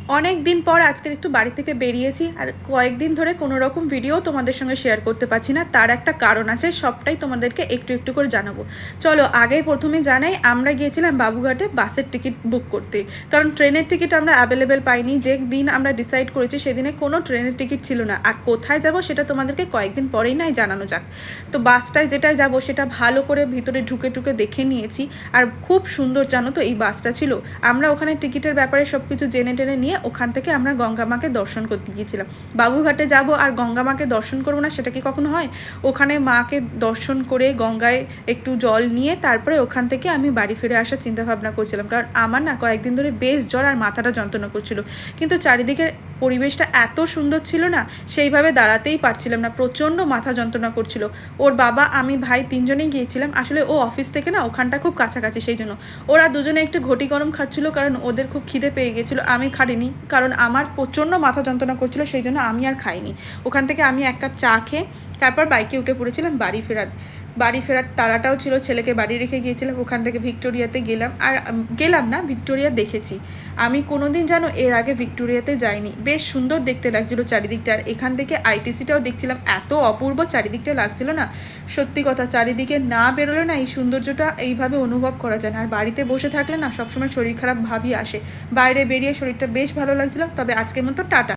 অনেক দিন পর আজকের একটু বাড়ি থেকে বেরিয়েছি, আর কয়েকদিন ধরে কোনো রকম ভিডিও তোমাদের সঙ্গে শেয়ার করতে পারছি না। তার একটা কারণ আছে, সবটাই তোমাদেরকে একটু একটু করে জানাবো। চলো আগে প্রথমে জানাই, আমরা গিয়েছিলাম বাবুঘাটে বাসের টিকিট বুক করতে, কারণ ট্রেনের টিকিট আমরা অ্যাভেলেবেল পাইনি। যে দিন আমরা ডিসাইড করেছি সেদিনে কোনো ট্রেনের টিকিট ছিল না। আর কোথায় যাব সেটা তোমাদেরকে কয়েকদিন পরেই নাই জানানো যাক। তো বাসটায় যেটায় যাব সেটা ভালো করে ভিতরে ঢুকে ঢুকে দেখে নিয়েছি, আর খুব সুন্দর জানো তো এই বাসটা ছিল। আমরা ওখানে টিকিটের ব্যাপারে সব কিছু জেনে টেনে নিয়ে ওখান থেকে আমরা গঙ্গা মাকে দর্শন করতে গিয়েছিলাম। বাবুঘাটে যাব আর গঙ্গা মাকে দর্শন করবো না, সেটা কি কখনো হয়? ওখানে মাকে দর্শন করে গঙ্গায় একটু জল নিয়ে তারপরে ওখান থেকে আমি বাড়ি ফিরে আসার চিন্তা ভাবনা করছিলাম, কারণ আমার না কয়েকদিন ধরে বেশ জ্বর আর মাথাটা যন্ত্রণা করছিল। কিন্তু চারিদিকে পরিবেশটা এত সুন্দর ছিল না, সেইভাবে দাঁড়াতেই পারছিলাম না, প্রচণ্ড মাথা যন্ত্রণা করছিল। ওর বাবা, আমি, ভাই তিনজনেই গিয়েছিলাম। আসলে ও অফিস থেকে না ওখানটা খুব কাছাকাছি, সেই জন্য ওরা দুজনে একটু ঘটি গরম খাচ্ছিল, কারণ ওদের খুব খিদে পেয়ে গেছিলো। আমি খাইনি, কারণ আমার প্রচণ্ড মাথা যন্ত্রণা করছিল, সেই জন্য আমি আর খাইনি। ওখান থেকে আমি এক কাপ চা খেয়ে তারপর বাইকে উঠে পড়েছিলাম বাড়ি ফেরার তাড়াটাও ছিল, ছেলেকে বাড়ি রেখে গিয়েছিলাম। ওখান থেকে ভিক্টোরিয়াতে গেলাম, আর গেলাম না, ভিক্টোরিয়া দেখেছি। আমি কোনোদিন জানো এর আগে ভিক্টোরিয়াতে যাইনি। বেশ সুন্দর দেখতে লাগছিলো চারিদিকটা, আর এখান থেকে আইটিসিটাও দেখছিলাম, এত অপূর্ব চারিদিকটা লাগছিল না। সত্যি কথা, চারিদিকে না বেরোলে না এই সৌন্দর্যটা এইভাবে অনুভব করা যায় না। আর বাড়িতে বসে থাকলে না সবসময় শরীর খারাপ ভাবই আসে। বাইরে বেরিয়ে শরীরটা বেশ ভালো লাগছিল। তবে আজকের মতো টাটা।